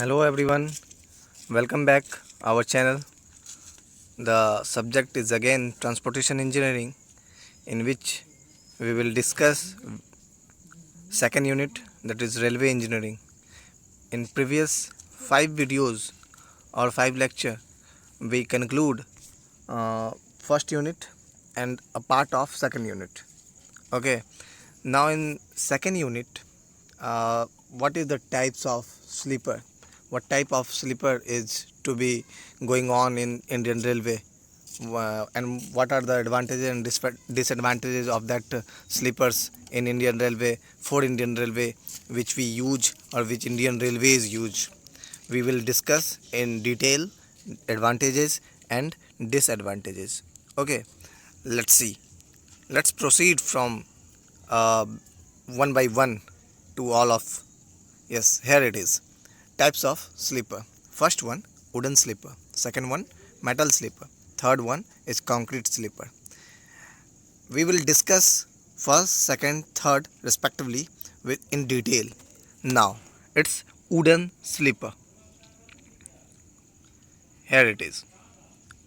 Hello everyone, welcome back our channel. The subject is again transportation engineering, in which we will discuss second unit, that is railway engineering. In previous 5 videos or 5 lecture, we conclude first unit and a part of second unit. Okay, now in second unit, what is the types of sleeper? What type of sleeper is to be going on in Indian Railway? And what are the advantages and disadvantages of that sleepers in Indian Railway, for Indian Railway, which we use or which Indian Railways use? We will discuss in detail advantages and disadvantages. Okay, let's see. Let's proceed from uh, one by one to all of. Yes, here it is. Types of sleeper. First one, wooden sleeper. Second one, metal sleeper. Third one is concrete sleeper. We will discuss first, second, third respectively in detail. Now, it's wooden sleeper. Here it is.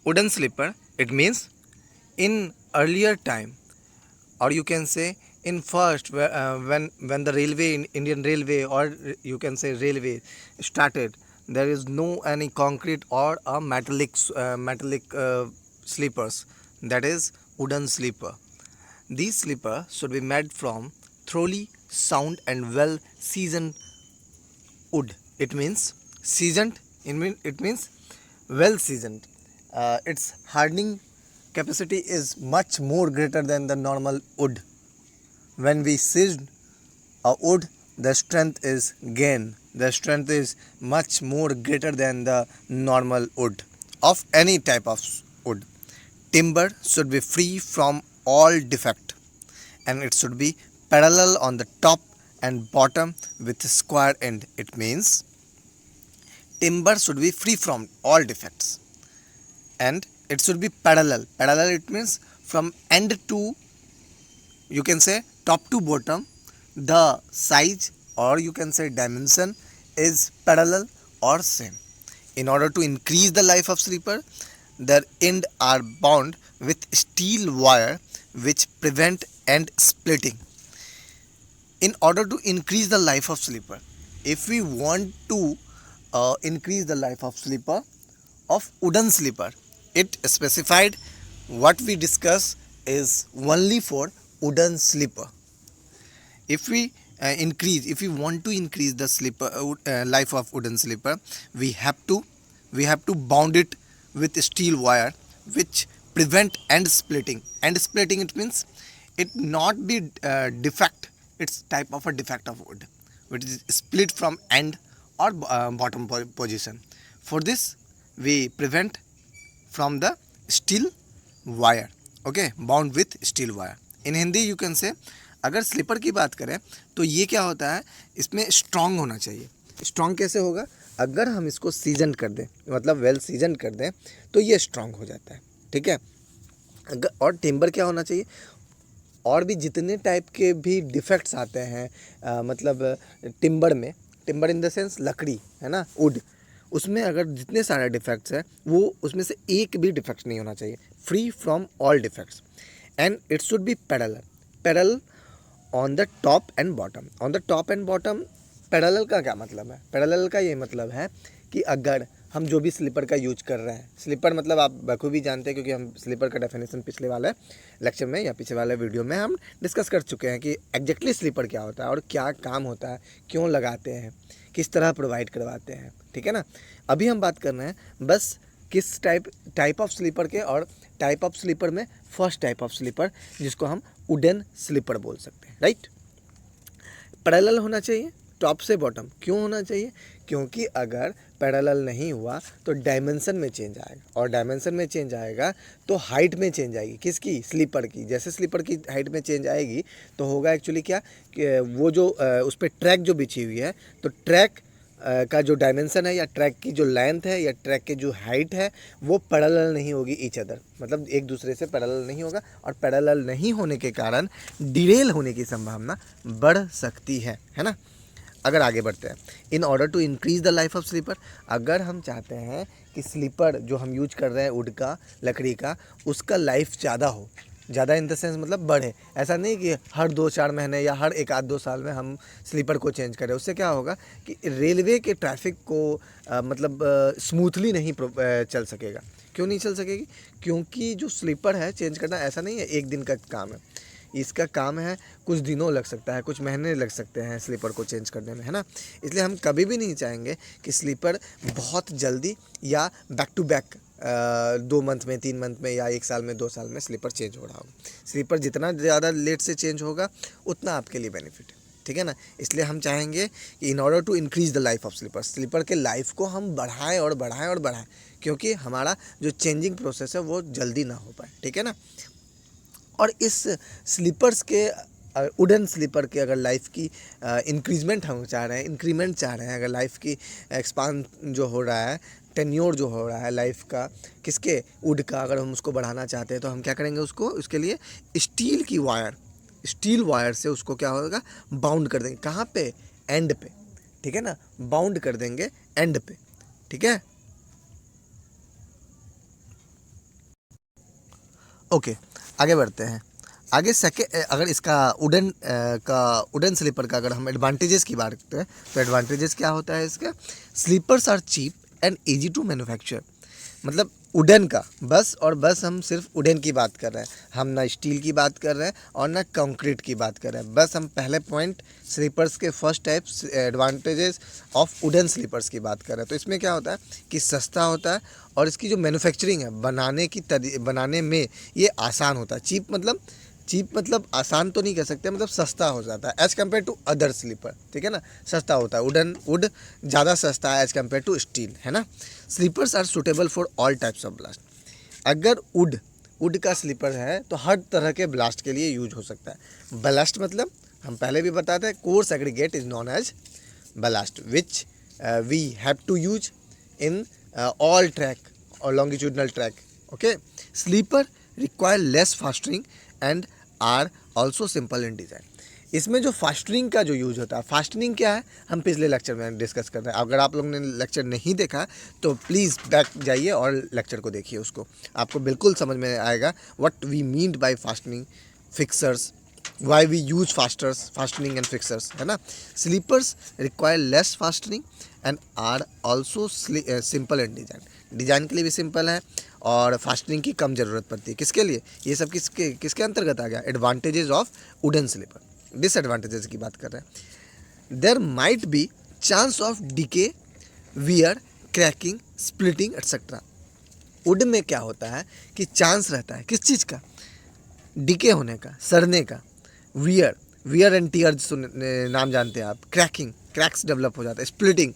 Wooden sleeper, it means in earlier time, or you can say in first, when the railway in Indian Railway, or you can say railway started, there is no any concrete or a metallic sleepers, that is wooden sleeper. These sleeper should be made from thoroughly sound and well seasoned wood. It means seasoned. It means well seasoned. Its hardening capacity is much more greater than the normal wood. When we season a wood, the strength is gain. The strength is much more greater than the normal wood of any type of wood. Timber should be free from all defect, and it should be parallel on the top and bottom with a square end. It means timber should be free from all defects, and it should be parallel. Parallel, it means from end to, you can say, top to bottom, the size or you can say dimension is parallel or same. In order to increase the life of sleeper, their end are bound with steel wire which prevent end splitting. In order to increase the life of sleeper, if we want to increase the life of sleeper of wooden sleeper, it specified what we discuss is only for wooden sleeper. If we if we want to increase the sleeper life of wooden sleeper, we have to bound it with steel wire which prevent end splitting. End splitting, it means it not be defect. It's type of a defect of wood which is split from end or bottom position. For this, we prevent from the steel wire. Okay, bound with steel wire. In Hindi you can say, अगर sleeper की बात करें तो ये क्या होता है, इसमें स्ट्रॉन्ग होना चाहिए. स्ट्रॉन्ग कैसे होगा? अगर हम इसको सीजन कर दें, मतलब वेल सीजन कर दें, तो ये स्ट्रॉन्ग हो जाता है. ठीक है. और टिम्बर क्या होना चाहिए? और भी जितने टाइप के भी डिफेक्ट्स आते हैं, मतलब टिम्बर में, टिम्बर इन द सेंस लकड़ी है ना, वुड, उसमें अगर जितने सारे डिफेक्ट्स हैं, वो उसमें से एक भी डिफेक्ट नहीं होना चाहिए. Free from all defects. And it should be parallel on the top and bottom. On the top and bottom, parallel का क्या मतलब है? पैरेलल का ये मतलब है कि अगर हम जो भी स्लीपर का यूज कर रहे हैं, स्लीपर मतलब आप बखूबी जानते हैं, क्योंकि हम स्लीपर का डेफिनेशन पिछले वाले लेक्चर में या पिछले वाले वीडियो में हम डिस्कस कर चुके हैं कि एग्जैक्टली स्लीपर क्या होता है और क्या काम होता है, क्यों लगाते हैं, किस तरह प्रोवाइड करवाते हैं. ठीक है ना. अभी हम बात कर रहे हैं बस किस टाइप ऑफ स्लीपर के, और टाइप ऑफ स्लीपर में फर्स्ट टाइप ऑफ स्लीपर जिसको हम वुडन स्लीपर बोल सकते हैं. राइट. पैरेलल होना चाहिए टॉप से बॉटम. क्यों होना चाहिए? क्योंकि अगर पैरेलल नहीं हुआ तो डायमेंशन में चेंज आएगा, और डायमेंशन में चेंज आएगा तो हाइट में चेंज आएगी. किसकी? स्लीपर की. जैसे स्लीपर की हाइट में चेंज आएगी तो होगा एक्चुअली क्या कि वो जो उस पर ट्रैक जो बिछी हुई है, तो ट्रैक का जो डायमेंशन है, या ट्रैक की जो लेंथ है, या ट्रैक की जो हाइट है, वो पैरेलल नहीं होगी ईच अदर, मतलब एक दूसरे से पैरेलल नहीं होगा. और पैरेलल नहीं होने के कारण डिरेल होने की संभावना बढ़ सकती है ना. अगर आगे बढ़ते हैं, in order to increase the life of sleeper, अगर हम चाहते हैं कि स्लीपर जो हम यूज कर रहे हैं वुड का, लकड़ी का, उसका लाइफ ज़्यादा हो, ज़्यादा इन द सेंस मतलब बढ़े, ऐसा नहीं कि हर 2-4 महीने या हर 1-2 साल में हम स्लीपर को चेंज करें। उससे क्या होगा कि रेलवे के ट्रैफिक को मतलब स्मूथली नहीं चल सकेगा। क्यों नहीं चल सकेगी? क्योंकि जो स्लीपर है चेंज करना ऐसा नहीं है एक दिन का काम है, इसका काम है कुछ दिनों लग सकता है, कुछ महीने लग सकते हैं स्लीपर को चेंज करने में, है ना। इसलिए हम कभी भी नहीं चाहेंगे कि स्लीपर बहुत जल्दी या बैक टू बैक 2 मंथ में, 3 मंथ में या 1 साल में, 2 साल में स्लीपर चेंज हो रहा होगा। स्लीपर जितना ज़्यादा लेट से चेंज होगा उतना आपके लिए बेनिफिट है, ठीक है ना। इसलिए हम चाहेंगे कि in order to increase the life of sleeper, sleeper के लाइफ को हम बढ़ाएं और बढ़ाएं और बढ़ाएं, क्योंकि हमारा जो चेंजिंग प्रोसेस है वो जल्दी ना हो पाए, ठीक है ना। और इस स्लीपर्स के वुडन स्लीपर के अगर लाइफ की इंक्रीजमेंट हम चाह रहे हैं, इंक्रीमेंट चाह रहे हैं, अगर लाइफ की एक्सपांड जो हो रहा है, टेन्योर जो हो रहा है लाइफ का, किसके, वुड का, अगर हम उसको बढ़ाना चाहते हैं तो हम क्या करेंगे, उसको उसके लिए स्टील वायर से उसको क्या होगा, बाउंड कर देंगे। कहाँ पे? एंड पे, ठीक है ना, बाउंड कर देंगे एंड पे, ठीक है। ओके, आगे बढ़ते हैं। आगे सेकेंड, अगर इसका वुडन स्लीपर का अगर हम एडवांटेजेस की बात करते हैं तो एडवांटेजेस क्या होता है इसका, sleepers are cheap and easy to manufacture. मतलब वुडन का, बस और बस हम सिर्फ वुडन की बात कर रहे हैं, हम ना स्टील की बात कर रहे हैं और ना कंक्रीट की बात कर रहे हैं। बस हम पहले पॉइंट स्लीपर्स के first type advantages of wooden sleepers की बात कर रहे हैं। तो इसमें क्या होता है कि सस्ता होता है और इसकी जो मैन्युफैक्चरिंग है, बनाने में ये आसान होता है। चीप मतलब आसान तो नहीं कह सकते, मतलब सस्ता हो जाता है as compare to other sleeper, ठीक है ना, सस्ता होता है। वुड ज़्यादा सस्ता है एज़ कम्पेयर टू स्टील, है ना। Sleepers are suitable for all types of ballast. अगर वुड का स्लीपर है तो हर तरह के ब्लास्ट के लिए यूज हो सकता है। ब्लास्ट मतलब हम पहले भी बताते हैं, coarse aggregate is known as ballast which we have to use in all track or longitudinal track. Okay, sleeper require less fastening and are also simple in design. इसमें जो फास्टनिंग का जो यूज होता है, फास्टनिंग क्या है हम पिछले लेक्चर में डिस्कस कर रहे हैं। अगर आप लोगों ने लेक्चर नहीं देखा तो प्लीज़ बैक जाइए और लेक्चर को देखिए, उसको आपको बिल्कुल समझ में आएगा what we mean by fastening, fixers, why we use fastening and fixers, है ना। Sleepers require less fastening and are also simple and design के लिए भी सिंपल है और फास्टनिंग की कम ज़रूरत पड़ती है। किसके लिए? ये सब किसके अंतर्गत आ गया? Advantages of wooden sleeper. Disadvantages की बात कर रहे हैं, there might be chance of decay, wear, cracking, splitting etcetera. Wood में क्या होता है कि चांस रहता है किस चीज़ का? डिके होने का, सड़ने का। वियर एंड टीयर नाम जानते हैं आप। क्रैक्स डेवलप हो जाता है। स्प्लिटिंग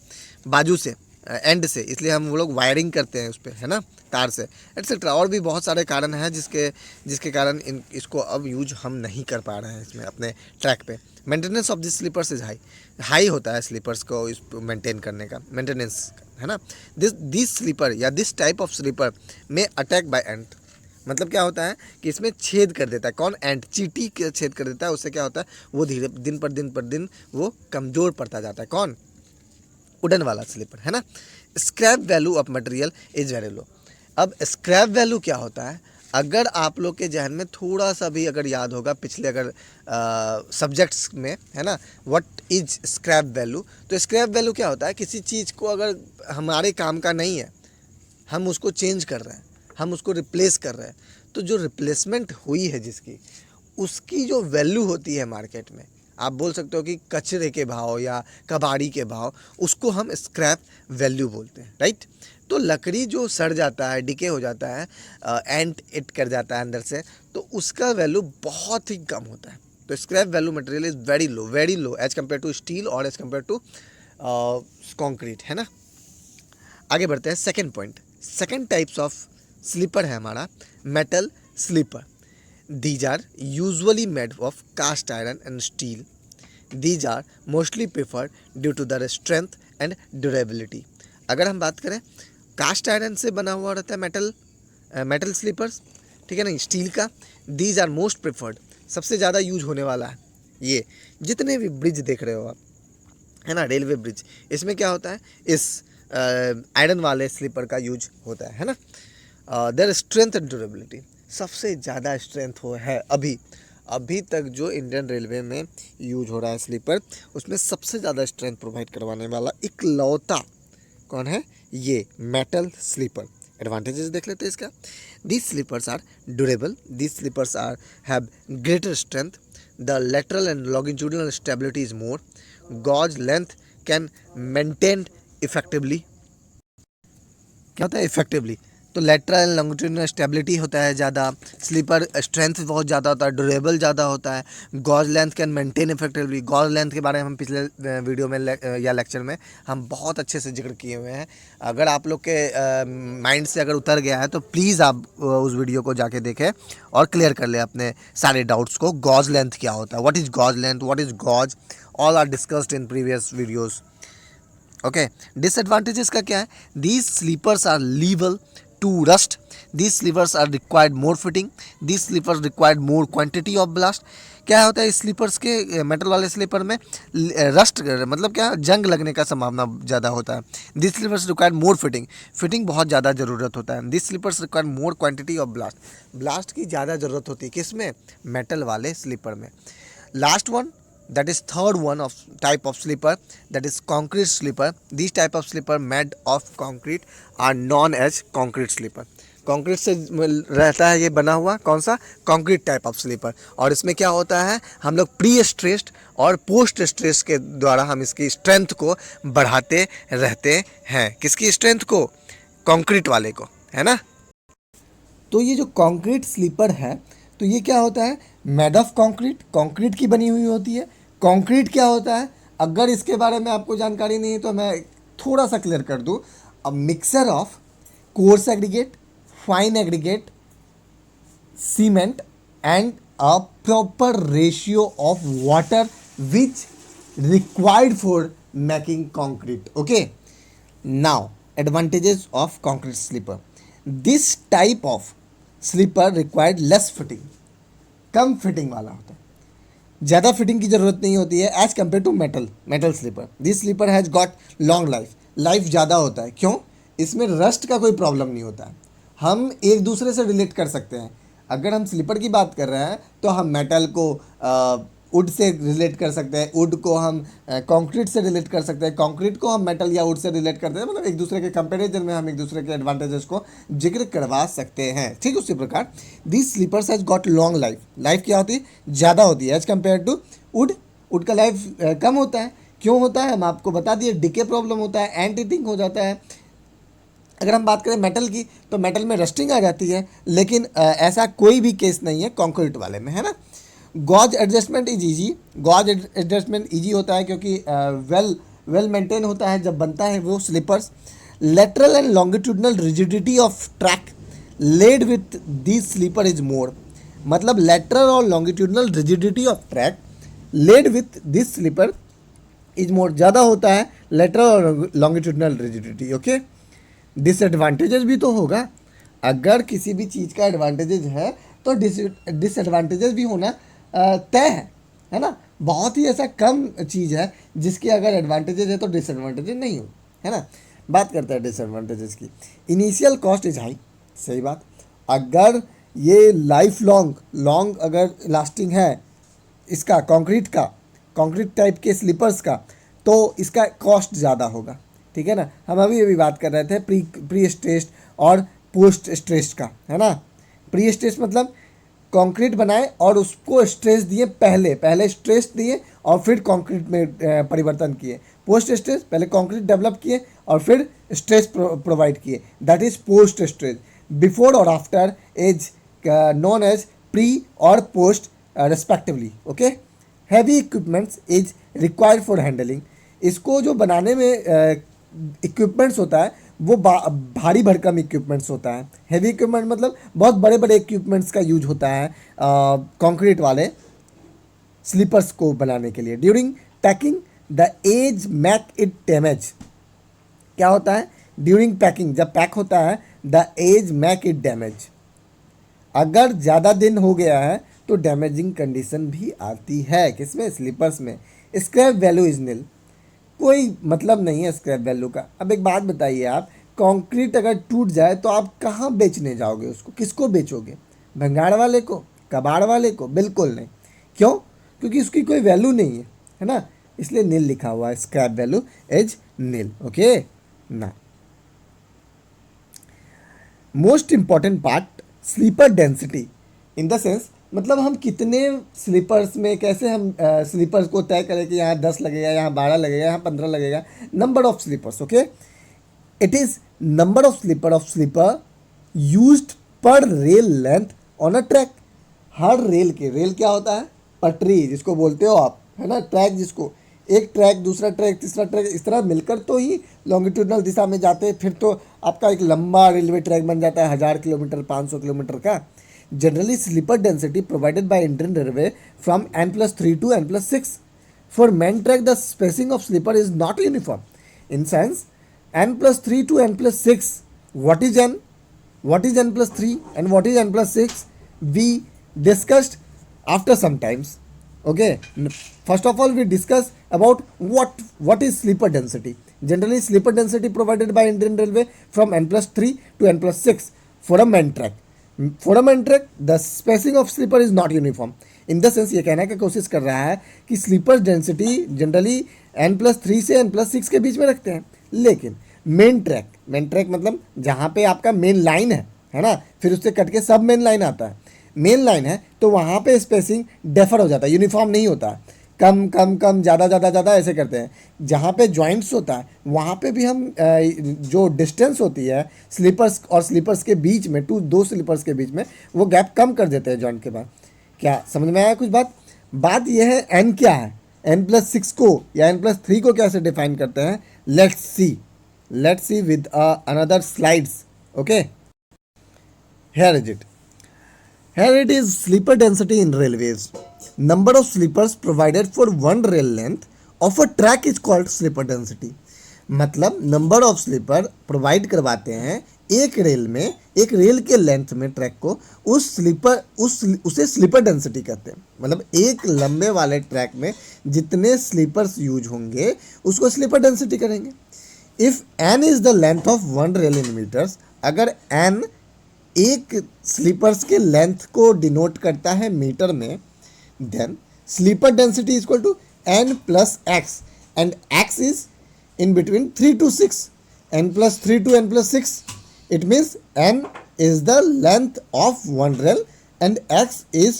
बाजू से, एंड से, इसलिए हम वो लोग वायरिंग करते हैं उस पर, है ना, तार से, एट्सेट्रा। और भी बहुत सारे कारण हैं जिसके कारण इसको अब यूज हम नहीं कर पा रहे हैं इसमें अपने ट्रैक पे। Maintenance of this sleepers is high होता है स्लीपर्स को इस मेंटेन करने का, मेंटेनेंस, है ना। दिस स्लीपर या दिस टाइप ऑफ स्लीपर में अटैक बाय एंट, मतलब क्या होता है कि इसमें छेद कर देता है। कौन? एंट, चींटी के छेद कर देता है। उससे क्या होता है, वो धीरे दिन पर दिन वो कमज़ोर पड़ता जाता है। कौन? वुडन वाला स्लीपर, है ना। Scrap value of material is very low. अब स्क्रैप वैल्यू क्या होता है, अगर आप लोग के जहन में थोड़ा सा भी अगर याद होगा पिछले अगर सब्जेक्ट्स में, है ना, व्हाट इज स्क्रैप वैल्यू, तो स्क्रैप वैल्यू क्या होता है, किसी चीज़ को अगर हमारे काम का नहीं है, हम उसको चेंज कर रहे हैं, हम उसको रिप्लेस कर रहे हैं, तो जो रिप्लेसमेंट हुई है जिसकी, उसकी जो वैल्यू होती है मार्केट में, आप बोल सकते हो कि कचरे के भाव या कबाड़ी के भाव, उसको हम स्क्रैप वैल्यू बोलते हैं, राइट। तो लकड़ी जो सड़ जाता है, डिके हो जाता है, एंट इट कर जाता है अंदर से, तो उसका वैल्यू बहुत ही कम होता है। तो scrap value material is very low as compare to steel और एज कम्पेयर टू कॉन्क्रीट, है ना। आगे बढ़ते हैं। Second point, second types of sleeper है हमारा metal sleeper. These are usually made of cast iron and steel. These are mostly preferred due to their strength and durability. अगर हम बात करें, कास्ट आयरन से बना हुआ रहता है मेटल स्लीपर्स, ठीक है ना, स्टील का। दीज आर मोस्ट प्रेफर्ड, सबसे ज़्यादा यूज होने वाला है ये। जितने भी ब्रिज देख रहे हो आप, है ना, रेलवे ब्रिज, इसमें क्या होता है, इस आयरन वाले स्लीपर का यूज होता है ना। देयर स्ट्रेंथ एंड ड्यूरेबिलिटी, सबसे ज़्यादा स्ट्रेंथ हो है अभी अभी तक जो इंडियन रेलवे में यूज हो रहा है स्लीपर, उसमें सबसे ज़्यादा स्ट्रेंथ प्रोवाइड करवाने वाला इकलौता कौन है, ये मेटल स्लीपर। एडवांटेजेस देख लेते हैं इसका। These sleepers are durable, these sleepers are have greater strength, the lateral and longitudinal stability is more, gauge length can maintain effectively. क्या होता है इफेक्टिवली, तो लेटरल लॉन्गिट्यूडिनल स्टेबिलिटी होता है ज़्यादा, स्लीपर स्ट्रेंथ बहुत ज़्यादा होता है, ड्यूरेबल ज़्यादा होता है, gauge length can maintain effectively. Gauge length के बारे में हम पिछले वीडियो में या लेक्चर में हम बहुत अच्छे से जिक्र किए हुए हैं। अगर आप लोग के माइंड से अगर उतर गया है तो प्लीज़ आप उस वीडियो को जाके देखें और क्लियर कर ले अपने सारे डाउट्स को। गॉज लेंथ क्या होता है, what is gauge length, what is gauge, all are discussed in previous videos. Okay, disadvantages का क्या है, दीज स्लीपर्स आर लीवल to rust, these sleepers are required more fitting, these sleepers required more quantity of ballast. क्या होता है slippers के, metal वाले sleeper में रस्ट मतलब क्या, जंग लगने का संभावना ज़्यादा होता है। This sleepers required more fitting, fitting बहुत ज़्यादा ज़रूरत होता है। This sleepers required more quantity of ballast, ballast की ज़्यादा ज़रूरत होती है किसमें, मेटल वाले स्लीपर में। Last one, that is third one of type of sleeper, that is concrete sleeper. These type of sleeper made of concrete are known as concrete sleeper. Concrete से रहता है ये बना हुआ, कौन सा, कंक्रीट टाइप ऑफ स्लीपर। और इसमें क्या होता है, हम लोग प्री स्ट्रेस्ड और पोस्ट स्ट्रेस के द्वारा हम इसकी स्ट्रेंथ को बढ़ाते रहते हैं। किसकी स्ट्रेंथ को, कंक्रीट वाले को, है ना। तो ये जो कंक्रीट स्लीपर है, तो ये क्या होता है, मेड ऑफ कंक्रीट, कंक्रीट की बनी हुई होती है। कंक्रीट क्या होता है, अगर इसके बारे में आपको जानकारी नहीं है तो मैं थोड़ा सा क्लियर कर दूं। A mixture of coarse aggregate, fine aggregate, cement and a proper ratio of water which required for making concrete. Okay, now advantages of concrete sleeper, this type of sleeper required less fitting, कम fitting वाला होता है, ज़्यादा fitting की ज़रूरत नहीं होती है as compare to metal sleeper. This sleeper has got long life, life ज़्यादा होता है। क्यों, इसमें रस्ट का कोई प्रॉब्लम नहीं होता है। हम एक दूसरे से रिलेट कर सकते हैं। अगर हम स्लीपर की बात कर रहे हैं तो हम मेटल को वुड से रिलेट कर सकते हैं, वुड को हम कंक्रीट से रिलेट कर सकते हैं, कंक्रीट को हम मेटल या वुड से रिलेट करते हैं। मतलब एक दूसरे के कंपैरिजन में हम एक दूसरे के एडवांटेजेस को जिक्र करवा सकते हैं। ठीक उसी प्रकार this sleepers has got long life, life क्या होती है, ज़्यादा होती है as compare to wood. Wood का लाइफ कम होता है। क्यों होता है, हम आपको बता दिए, डिके प्रॉब्लम होता है, एंटी थिंग हो जाता है। अगर हम बात करें मेटल की तो मेटल में रस्टिंग आ जाती है, लेकिन ऐसा कोई भी केस नहीं है कंक्रीट वाले में, है ना। Gauge adjustment is easy, gauge adjustment easy होता है क्योंकि वेल मेंटेन होता है जब बनता है वो sleepers. Lateral and longitudinal rigidity of track laid with this sleeper is more, मतलब लेटरल और longitudinal rigidity of track laid with this sleeper is more, ज़्यादा होता है लेटरल और लॉन्गिट्यूडनल रिजिडिटी। ओके, डिसएडवांटेजेस भी तो होगा। अगर किसी भी चीज़ का एडवांटेजेस है तो डिसएडवांटेजेस भी होना तय है ना। बहुत ही ऐसा कम चीज़ है जिसके अगर एडवांटेजेस है तो डिसएडवांटेजेस नहीं हो, है ना। बात करते हैं डिसएडवांटेजेस की। इनिशियल कॉस्ट इज हाई, सही बात। अगर ये लाइफ लॉन्ग अगर लास्टिंग है इसका कंक्रीट टाइप के स्लीपर्स का, तो इसका कॉस्ट ज़्यादा होगा। ठीक है ना, हम अभी बात कर रहे थे प्री स्ट्रेस्ड और पोस्ट स्ट्रेस्ड का, है ना। प्री स्ट्रेस्ड मतलब कंक्रीट बनाए और उसको स्ट्रेस दिए, पहले स्ट्रेस दिए और फिर कंक्रीट में परिवर्तन किए। पोस्ट स्ट्रेस पहले कंक्रीट डेवलप किए और फिर स्ट्रेस प्रोवाइड किए, that is post stress. Before और after is known as pre और post respectively. Okay, heavy equipments is required for handling, इसको जो बनाने में इक्विपमेंट्स होता है वो भारी भरकम इक्विपमेंट्स होता है। हैवी इक्विपमेंट मतलब बहुत बड़े बड़े इक्विपमेंट्स का यूज होता है कंक्रीट वाले स्लीपर्स को बनाने के लिए। During packing the edge make it damage, क्या होता है, ड्यूरिंग पैकिंग जब पैक होता है the edge make it damage, अगर ज़्यादा दिन हो गया है तो डैमेजिंग कंडीशन भी आती है किसमें, स्लीपर्स में। स्क्रैप वैल्यू इज निल, कोई मतलब नहीं है स्क्रैप वैल्यू का। अब एक बात बताइए, आप कंक्रीट अगर टूट जाए तो आप कहाँ बेचने जाओगे उसको, किसको बेचोगे? भंगार वाले को, कबाड़ वाले को? बिल्कुल नहीं। क्यों? क्योंकि उसकी कोई वैल्यू नहीं है ना, इसलिए नील लिखा हुआ है, scrap value is nil. Okay ना, most important part, sleeper density in the sense, मतलब हम कितने स्लीपर्स में, कैसे हम स्लीपर्स को तय करें कि यहाँ 10 लगेगा, यहाँ 12 लगेगा, यहाँ 15 लगेगा। Number of sleepers, okay, it is number of sleeper used per rail length on a track. हर रेल के, रेल क्या होता है? पटरी जिसको बोलते हो आप, है ना, ट्रैक जिसको, एक ट्रैक, दूसरा ट्रैक, तीसरा ट्रैक, इस तरह मिलकर तो ही लॉन्गिट्यूडनल दिशा में जाते हैं, फिर तो आपका एक लंबा रेलवे ट्रैक बन जाता है 1000 किलोमीटर, 500 किलोमीटर का। Generally sleeper density provided by Indian railway from N+3 to N+6. For main track, the spacing of sleeper is not uniform. In sense, N+3 to N+6. What is N? What is N+3 and what is N+6? We discussed after some times. Okay. First of all, we discuss about what is sleeper density. Generally, sleeper density provided by Indian Railway from N+3 to N+6 for a main track. For a main track, the spacing of sleeper is not uniform. In the sense ये कहने की कोशिश कर रहा है कि sleeper density generally N+3 से N+6 के बीच में रखते हैं, लेकिन मेन ट्रैक मतलब जहाँ पे आपका मेन लाइन है ना, फिर उससे कट के सब मेन लाइन आता है, मेन लाइन है तो वहाँ पे स्पेसिंग डेफर हो जाता है, यूनिफॉर्म नहीं होता है, कम कम कम, ज़्यादा ज़्यादा ज़्यादा ऐसे करते हैं। जहाँ पे जॉइंट्स होता है वहाँ पे भी हम जो डिस्टेंस होती है स्लीपर्स और स्लीपर्स के बीच में, दो स्लीपर्स के बीच में, वो गैप कम कर देते हैं जॉइंट के बाद। क्या समझ में आया कुछ बात यह है एन क्या है, N+6 को या N+3 को कैसे डिफाइन करते हैं, let's see with another slides. Okay, here is it. Here it is, sleeper density in railways. Number of sleepers provided for one rail length of a track is called sleeper density. मतलब number of sleeper provide करवाते हैं एक rail में, एक rail के length में track को, उसे स्लीपर डेंसिटी कहते हैं। मतलब एक लंबे वाले ट्रैक में जितने स्लीपर्स यूज होंगे उसको स्लीपर डेंसिटी करेंगे। If n is the length of one rail in metres, अगर n एक स्लीपर्स के लेंथ को डिनोट करता है मीटर में, then sleeper density is equal to n+x and x is in between 3 to 6, N+3 to N+6. It means n is the length of one rail and x is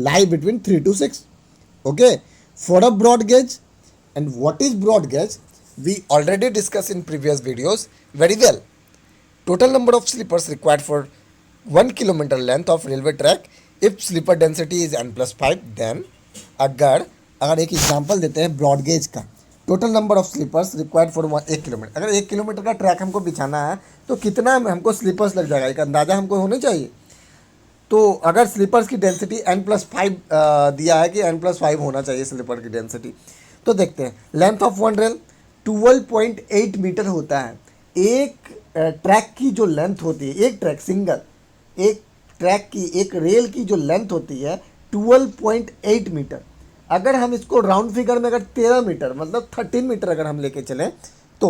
lie between 3 to 6. Okay, for a broad gauge, and what is broad gauge we already discussed in previous videos very well. Total number of sleepers required for 1 kilometer length of railway track, if sleeper density is N+5, then अगर एक example देते हैं broad gauge का, total number of sleepers required for 1 kilometre, अगर 1 kilometre का track हमको बिछाना है तो कितना हमको स्लीपर्स लग जाएगा, एक अंदाज़ा हमको होना चाहिए। तो अगर स्लीपर्स की डेंसिटी N+5 दिया है कि N+5 होना चाहिए स्लीपर की डेंसिटी, तो देखते हैं length of one rail 12.8 metre होता है। एक ट्रैक की जो लेंथ होती है, एक ट्रैक सिंगल, एक ट्रैक की, एक रेल की जो लेंथ होती है 12.8 मीटर। अगर हम इसको राउंड फिगर में अगर 13 मीटर मतलब 13 मीटर अगर हम लेके चलें तो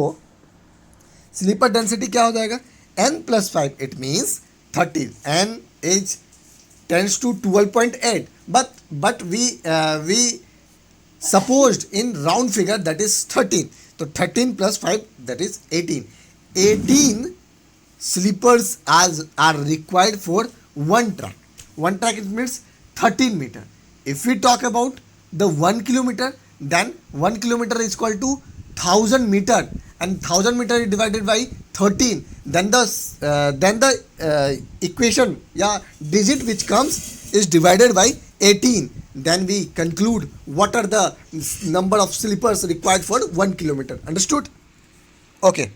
स्लीपर डेंसिटी क्या हो जाएगा, N+5, it means 13, n is tends to 12.8, but we supposed in round figure that is 13, तो 13 plus 5 that is 18 sleepers are required for one track, it means 13 meter. If we talk about the 1 kilometer, then 1 kilometer is equal to 1000 meter, and 1000 meter is divided by 13, then the equation digit which comes is divided by 18, then we conclude what are the number of sleepers required for 1 kilometer. Understood? Okay,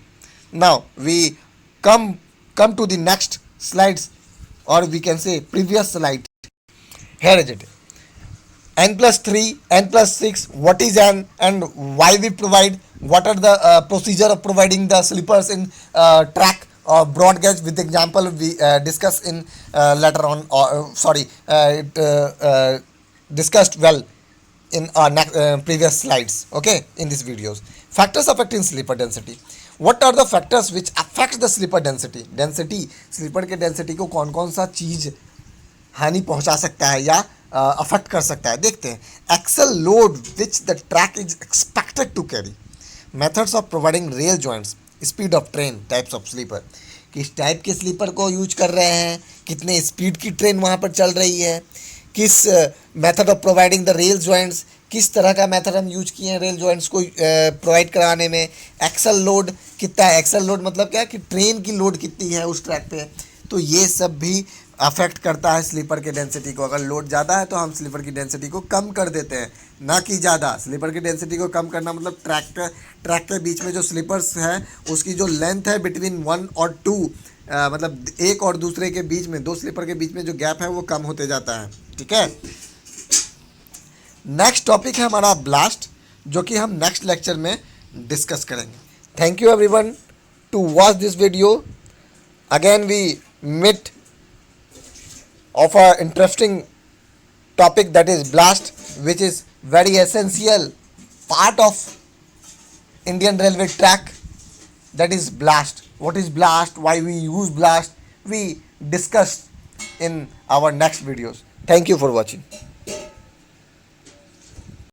now we come to the next slides, or we can say previous slide. Here is it, N+3, N+6, what is N and why we provide, what are the procedure of providing the sleepers in track or broad gauge, with example we discuss in later on, discussed well in our previous slides, okay, in these videos. Factors affecting sleeper density. What are the factors which affect the sleeper density? Density, sleeper के density को कौन कौन सा चीज हानि पहुंचा सकता है या अफेक्ट कर सकता है, देखते हैं. Axle load which the track is expected to carry. Methods of providing rail joints. Speed of train. Types of sleeper. किस टाइप के स्लीपर को यूज कर रहे हैं, कितने स्पीड की ट्रेन वहाँ पर चल रही है, किस method of providing the rail joints, किस तरह का मेथड हम यूज किए हैं रेल जॉइंट्स को प्रोवाइड कराने में. एक्सल लोड कितना है. एक्सल लोड मतलब क्या है कि ट्रेन की लोड कितनी है उस ट्रैक पे. तो ये सब भी अफेक्ट करता है स्लीपर के डेंसिटी को. अगर लोड ज़्यादा है तो हम स्लीपर की डेंसिटी को कम कर देते हैं, ना कि ज़्यादा. स्लीपर की डेंसिटी को कम करना मतलब ट्रैक के बीच में जो स्लीपर्स है उसकी जो लेंथ है बिटवीन 1 और 2, मतलब एक और दूसरे के बीच में, दो स्लीपर के बीच में जो गैप है वो कम होते जाता है. ठीक है. नेक्स्ट टॉपिक है हमारा ब्लास्ट, जो कि हम नेक्स्ट लेक्चर में डिस्कस करेंगे. Thank you everyone to watch this video. Again we meet of a interesting topic, that is blast, which is very essential part of Indian railway track, that is blast. What is blast, why we use blast, we discuss in our next videos. Thank you for watching.